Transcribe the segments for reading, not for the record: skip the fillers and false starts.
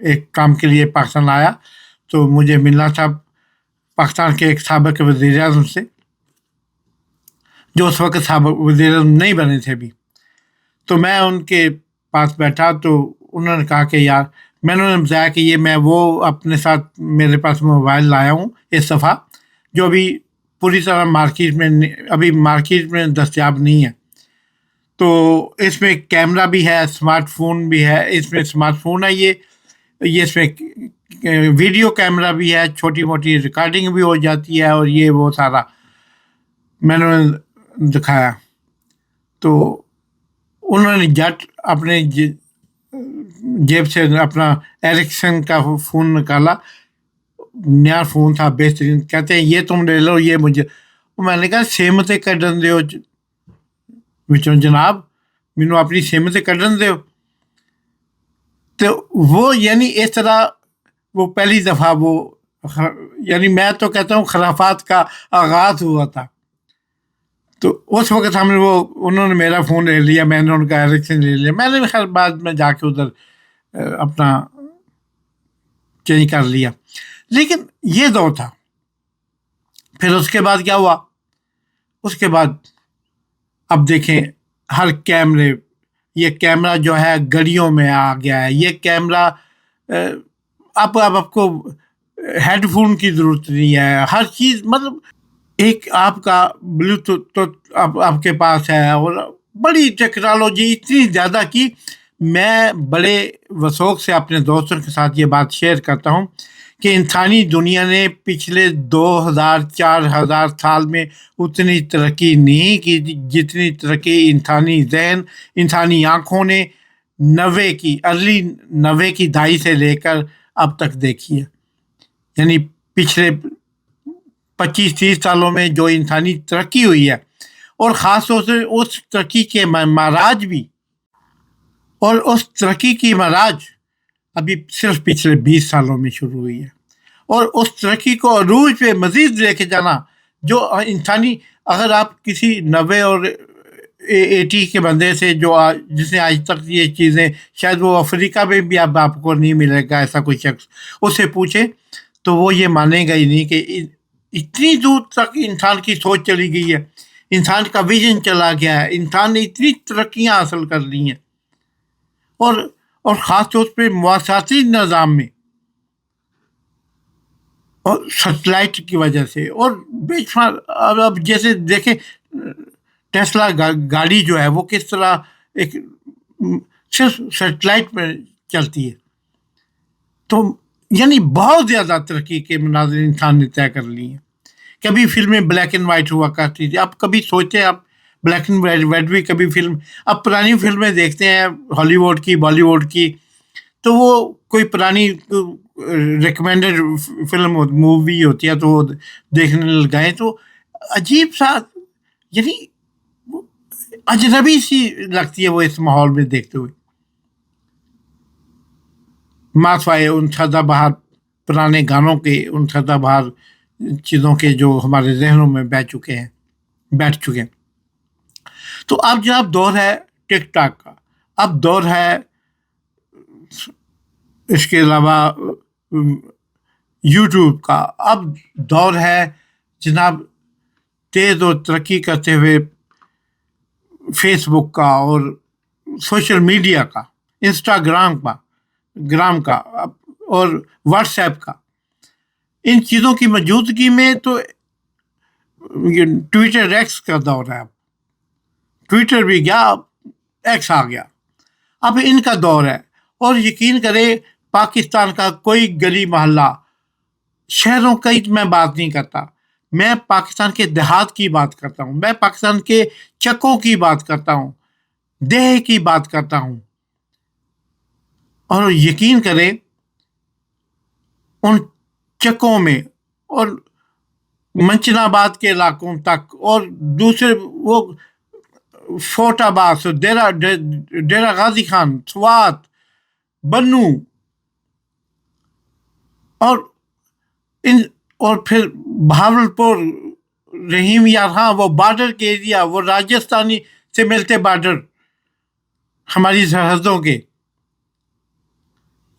ایک کام کے لیے پاکستان آیا تو مجھے ملنا تھا پاکستان کے ایک سابق وزیر اعظم سے، جو اس وقت سابق وزیر اعظم نہیں بنے تھے ابھی. تو میں ان کے پاس بیٹھا تو انہوں نے کہا کہ یار، میں نے بتایا کہ میں وہ اپنے ساتھ میرے پاس موبائل لایا ہوں اس دفعہ، جو ابھی پوری طرح مارکیٹ میں دستیاب نہیں ہے. تو اس میں کیمرہ بھی ہے، اسمارٹ فون بھی ہے. اس میں اسمارٹ فون ہے، یہ اس میں ویڈیو کیمرہ بھی ہے، چھوٹی موٹی ریکارڈنگ بھی ہو جاتی ہے، اور یہ وہ سارا میں نے دکھایا. تو انہوں نے جٹ اپنے جیب سے اپنا ایرکسن کا فون نکالا، نیا فون تھا بہترین. کہتے ہیں یہ تم لے لو، یہ مجھے. میں نے کہا سہمتیں کڈن دیو وچوں جناب، مینوں اپنی سہمتیں کڈن دیو. تو وہ یعنی اس طرح وہ پہلی دفعہ وہ یعنی میں تو کہتا ہوں خرافات کا آغاز ہوا تھا. تو اس وقت انہوں نے میرا فون لے لیا، میں نے ان کا ایرکسن لے لیا. میں نے خیر بعد میں جا کے ادھر اپنا چینج کر لیا. لیکن یہ دور تھا. پھر اس کے بعد کیا ہوا؟ اس کے بعد اب دیکھیں ہر کیمرے، یہ کیمرہ جو ہے گڑیوں میں آ گیا ہے. یہ کیمرہ اب آپ کو ہیڈ فون کی ضرورت نہیں ہے، ہر چیز مطلب ایک آپ کا بلوٹوتھ تو آپ کے پاس ہے. اور بڑی ٹیکنالوجی اتنی زیادہ کی، میں بڑے وثوق سے اپنے دوستوں کے ساتھ یہ بات شیئر کرتا ہوں کہ انسانی دنیا نے پچھلے 2000-4000 سال میں اتنی ترقی نہیں کی جتنی ترقی انسانی ذہن، انسانی آنکھوں نے 90 کی دہائی سے لے کر اب تک دیکھی ہے. یعنی پچھلے 25-30 سالوں میں جو انسانی ترقی ہوئی ہے، اور خاص طور سے اس ترقی کے معراج بھی، اور اس ترقی کی معراج ابھی صرف پچھلے 20 سالوں میں شروع ہوئی ہے. اور اس ترقی کو عروج پہ مزید لے کے جانا، جو انسانی، اگر آپ کسی 90 اور 80 کے بندے سے جس نے آج تک یہ چیزیں، شاید وہ افریقہ میں بھی اب آپ کو نہیں ملے گا ایسا کوئی شخص، اس سے پوچھے تو وہ یہ مانے گا ہی نہیں کہ اتنی دور تک انسان کی سوچ چلی گئی ہے، انسان کا ویژن چلا گیا ہے، انسان نے اتنی ترقیاں حاصل کر لی ہیں. اور خاص طور پہ مواصلاتی نظام میں، اور سیٹلائٹ کی وجہ سے، اور بے شمار اب جیسے دیکھیں ٹیسلا گاڑی جو ہے وہ کس طرح ایک صرف سیٹلائٹ میں چلتی ہے. تو یعنی بہت زیادہ ترقی کے مناظر انسان نے طے کر لی ہیں. کبھی فلمیں بلیک اینڈ وائٹ ہوا کرتی تھی، اب کبھی سوچتے آپ بلیک اینڈ وائٹ بھی کبھی فلم، اب پرانی فلمیں دیکھتے ہیں ہالی ووڈ کی، بالی ووڈ کی، تو وہ کوئی پرانی ریکمینڈڈ فلم مووی ہوتی ہے تو وہ دیکھنے لگائیں تو عجیب سا، یعنی اجنبی سی لگتی ہے وہ اس ماحول میں دیکھتے ہوئے. ماسوائے ان سدا بہار پرانے گانوں کے، ان سدا بہار چیزوں کے جو ہمارے ذہنوں میں بیٹھ چکے ہیں. تو اب جناب دور ہے ٹک ٹاک کا، اب دور ہے اس کے علاوہ یوٹیوب کا، اب دور ہے جناب تیز اور ترقی کرتے ہوئے فیس بک کا، اور سوشل میڈیا کا، انسٹاگرام کا اور واٹس ایپ کا. ان چیزوں کی موجودگی میں تو ٹویٹر ایکس کا دور ہے. اب ٹویٹر بھی گیا، ایکس آ گیا، اب ان کا دور ہے. اور یقین کرے پاکستان کا کوئی گلی محلہ، شہروں کی میں بات نہیں کرتا، میں پاکستان کے دیہات کی بات کرتا ہوں، میں پاکستان کے چکوں کی بات کرتا ہوں، دیہے کی بات کرتا ہوں. اور یقین کرے ان چکوں میں اور منچن آباد کے علاقوں تک، اور دوسرے وہ فورٹ عباس، ڈیرہ غازی خان، سوات، بنو، اور پھر بہاولپور، رحیم یار، ہاں وہ بارڈر کے ایریا، وہ راجستھانی سے ملتے بارڈر ہماری سرحدوں کے.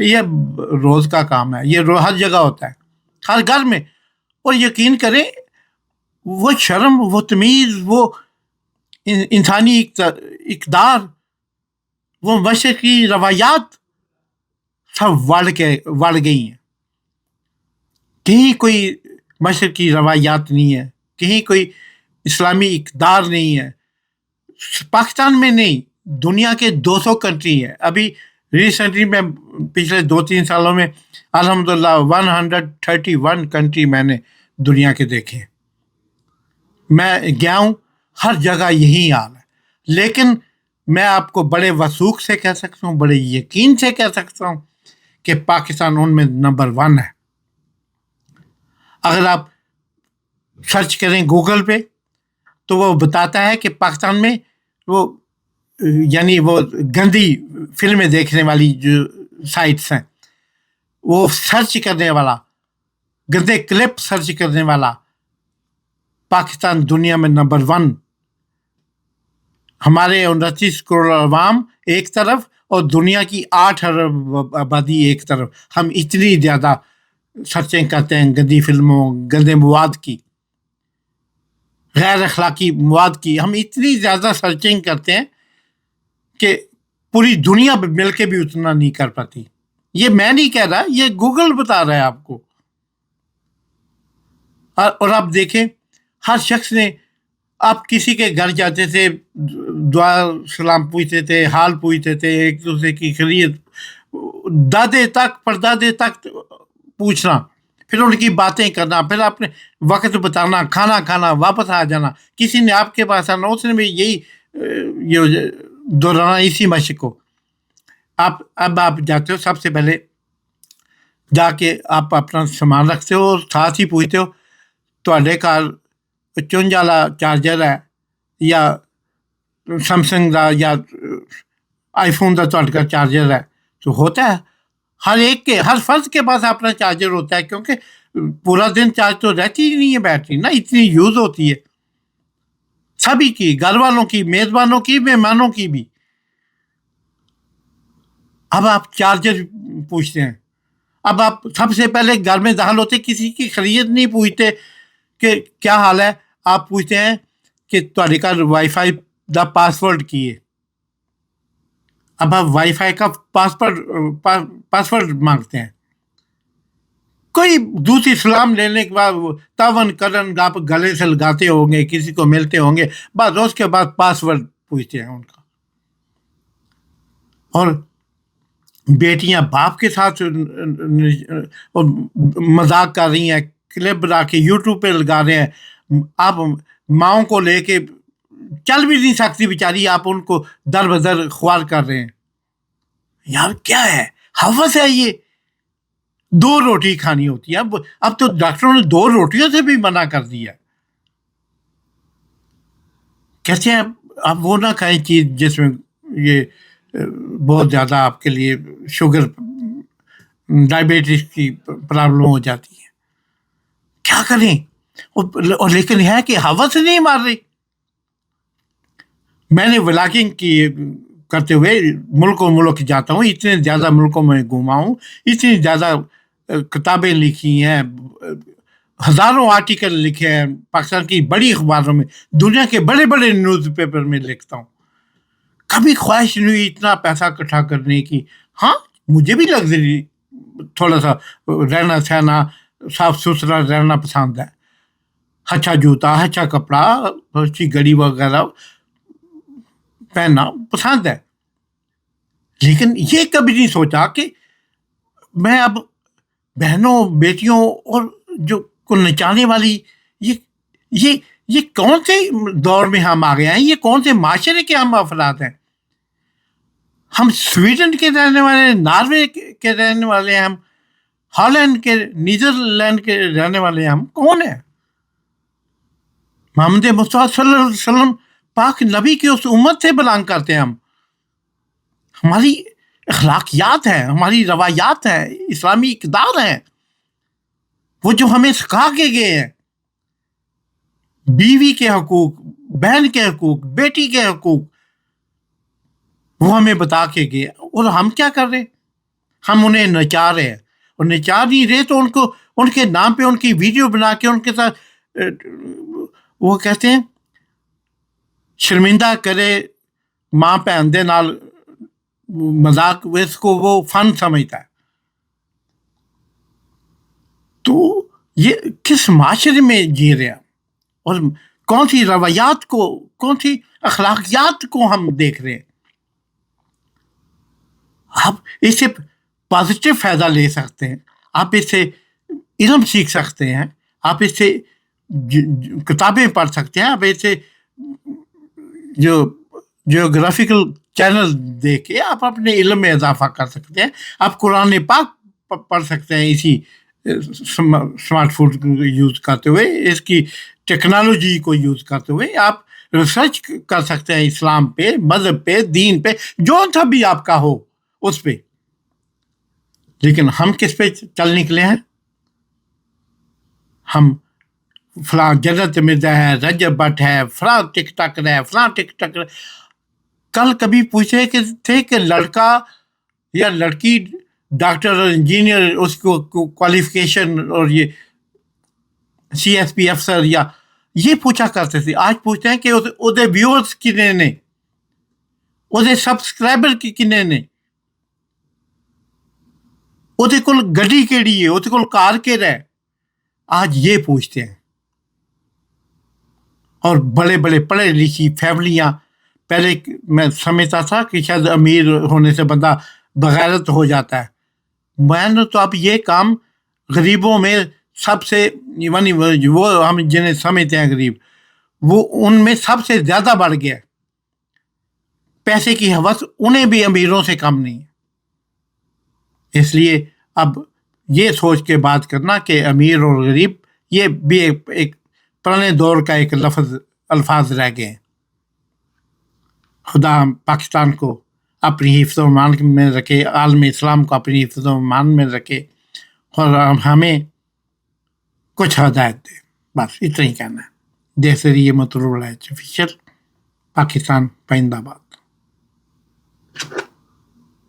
یہ روز کا کام ہے، یہ ہر جگہ ہوتا ہے، ہر گھر میں. اور یقین کریں وہ شرم، وہ تمیز، وہ انسانی اقدار، وہ مشرقی روایات سب وڑ گئی ہیں. کہیں کوئی مشرقی روایات نہیں ہے، کہیں کوئی اسلامی اقدار نہیں ہے. پاکستان میں نہیں، دنیا کے 200 کنٹری ہے. ابھی ریسنٹلی میں پچھلے 2-3 سالوں میں الحمدللہ 131 کنٹری میں نے دنیا کے دیکھے. میں گیا ہوں، ہر جگہ یہی حال ہے. لیکن میں آپ کو بڑے وثوق سے کہہ سکتا ہوں، بڑے یقین سے کہہ سکتا ہوں کہ پاکستان ان میں نمبر 1 ہے. اگر آپ سرچ کریں گوگل پہ تو وہ بتاتا ہے کہ پاکستان میں وہ یعنی وہ گندی فلمیں دیکھنے والی جو سائٹس ہیں، وہ سرچ کرنے والا، گندے کلپ سرچ کرنے والا، پاکستان دنیا میں نمبر 1. ہمارے 29 کروڑ عوام ایک طرف اور دنیا کی 8 ارب آبادی ایک طرف. ہم اتنی زیادہ سرچنگ کرتے ہیں گندی فلموں، گندے مواد کی، غیر اخلاقی مواد کی. ہم اتنی زیادہ سرچنگ کرتے ہیں کہ پوری دنیا مل کے بھی اتنا نہیں کر پاتی. یہ میں نہیں کہہ رہا، یہ گوگل بتا رہا ہے آپ کو. اور آپ دیکھیں ہر شخص نے، آپ کسی کے گھر جاتے تھے، دعا سلام پوچھتے تھے، حال پوچھتے تھے، ایک دوسرے کی خیریت، دادے تک پردادے تک پوچھنا، پھر ان کی باتیں کرنا، پھر اپنے وقت بتانا، کھانا کھانا، واپس آ جانا. کسی نے آپ کے پاس آنا، اس نے بھی یہی دہرانا، اسی مشق کو. اب آپ جاتے ہو، سب سے پہلے جا کے آپ اپنا سامان رکھتے ہو، ساتھ ہی پوچھتے ہو تواڈے گھر 55 والا چارجر ہے یا سمسنگ کا یا آئی فون کا تواڈے گھر چارجر ہے. تو ہوتا ہے ہر ایک کے، ہر فرد کے پاس اپنا چارجر ہوتا ہے، کیونکہ پورا دن چارج تو رہتی ہی نہیں ہے بیٹری نا، اتنی یوز ہوتی ہے سبھی کی، گھر والوں کی، میزبانوں کی، مہمانوں کی بھی. اب آپ چارجر پوچھتے ہیں. اب آپ سب سے پہلے گھر میں داخل ہوتے کسی کی خیریت نہیں پوچھتے کہ کیا حال ہے، آپ پوچھتے ہیں کہ تواڈے گھر وائی فائی دا پاسورڈ کی ہے. اب آپ وائی فائی کا پاسورڈ مانگتے ہیں. کوئی دوسری سلام لینے کے بعد تاون کرن آپ گلے سے لگاتے ہوں گے، کسی کو ملتے ہوں گے، بس اس کے بعد پاسورڈ پوچھتے ہیں ان کا. اور بیٹیاں باپ کے ساتھ مذاق کر رہی ہیں، کلپ بنا کے یوٹیوب پہ لگا رہے ہیں. آپ ماؤں کو لے کے چل بھی نہیں سکتی بیچاری، آپ ان کو در بدر خوار کر رہے ہیں. یار کیا ہے، ہوس ہے یہ. 2 روٹی کھانی ہوتی ہے. اب تو ڈاکٹروں نے 2 روٹیوں سے بھی منع کر دیا. کہتے ہیں آپ وہ نہ کھائیں چیز جس میں یہ بہت زیادہ آپ کے لیے شوگر، ڈائبٹیز کی پرابلم ہو جاتی ہے. کیا کریں؟ اور لیکن ہے کہ ہوس نہیں مار رہی. میں نے ولاگنگ کی کرتے ہوئے ملک جاتا ہوں، اتنے زیادہ ملکوں میں گھوما ہوں، اتنی زیادہ کتابیں لکھی ہیں، ہزاروں آرٹیکل لکھے ہیں پاکستان کی بڑی اخباروں میں، دنیا کے بڑے بڑے نیوز پیپر میں لکھتا ہوں. کبھی خواہش نہیں ہوئی اتنا پیسہ اکٹھا کرنے کی. ہاں مجھے بھی لگژری تھوڑا سا رہنا سہنا، صاف ستھرا رہنا پسند ہے. اچھا جوتا، اچھا کپڑا، اچھی گھڑی وغیرہ پہننا پسند ہے. لیکن یہ کبھی نہیں سوچا کہ میں اب بہنوں، بیٹیوں اور جو کو نچانے والی یہ کون سے دور میں ہم آ گئے ہیں، یہ کون سے معاشرے کے ہم افراد ہیں. ہم سویڈن کے رہنے والے ہیں، ناروے کے رہنے والے ہیں، ہم ہالینڈ کے، نیدرلینڈ کے رہنے والے ہیں. ہم کون ہیں؟ محمد مصطفیٰ صلی اللہ علیہ وسلم پاک نبی کی اس امت سے بلانگ کرتے ہیں. ہماری اخلاقیات ہیں، ہماری روایات ہیں، اسلامی اقدار ہیں، وہ جو ہمیں سکھا کے گئے ہیں. بیوی کے حقوق، بہن کے حقوق، بیٹی کے حقوق، وہ ہمیں بتا کے گئے. اور ہم کیا کر رہے ہیں؟ ہم انہیں نچا رہے ہیں، اور نچا نہیں رہے تو ان کو ان کے نام پہ ان کی ویڈیو بنا کے ان کے ساتھ وہ کہتے ہیں شرمندہ کرے ماں بہن دے نال مذاق، اس کو وہ فن سمجھتا ہے. تو یہ کس معاشرے میں جی رہے ہیں، اور کون سی روایات کو، کون سی اخلاقیات کو ہم دیکھ رہے ہیں. آپ اس سے پازیٹیو فائدہ لے سکتے ہیں، آپ اس سے علم سیکھ سکتے ہیں، آپ اس سے کتابیں پڑھ سکتے ہیں، آپ اس سے جو جیوگرافیکل چینل دیکھ کے آپ اپنے علم میں اضافہ کر سکتے ہیں. آپ قرآن پاک پڑھ سکتے ہیں اسی اسمارٹ فون کو یوز کرتے ہوئے، اس کی ٹیکنالوجی کو یوز کرتے ہوئے آپ ریسرچ کر سکتے ہیں اسلام پہ، مذہب پہ، دین پہ، جو سا بھی آپ کا ہو اس پہ. لیکن ہم کس پہ چل نکلے ہیں؟ ہم فلاں جنت مرزا ہے، رجب بٹ ہے، فلاں ٹک ٹاکر ہے، فلاں ٹک ٹاکر. کل کبھی پوچھے کہ تھے کہ لڑکا یا لڑکی ڈاکٹر اور انجینئر، اس کو کوالیفیکیشن اور یہ سی ایس پی افسر یا یہ پوچھا کرتے تھے. آج پوچھتے ہیں کہ وہ ویورز کنے نے، وہ سبسکرائبر کنے نے، وہ کول گڈی کیڑی ہے، وہ کول کار کیڑا ہے. آج یہ پوچھتے ہیں. اور بڑے بڑے پڑھے لکھی فیملیاں، پہلے میں سمجھتا تھا کہ شاید امیر ہونے سے بندہ بغیرت ہو جاتا ہے. میں نے تو اب یہ کام غریبوں میں سب سے، وہ ہم جنہیں سمجھتے ہیں غریب، وہ ان میں سب سے زیادہ بڑھ گیا. پیسے کی ہوس انہیں بھی امیروں سے کم نہیں. اس لیے اب یہ سوچ کے بات کرنا کہ امیر اور غریب یہ بھی ایک پرانے دور کا ایک الفاظ رہ گئے ہیں. خدا پاکستان کو اپنی حفظ و امان میں رکھے، عالم اسلام کو اپنی حفظ و امان میں رکھے، اور ہمیں کچھ ہدایت دے. بس اتنا ہی کہنا ہے. جیسے یہ مطلوب ہے، پاکستان پائندہ باد.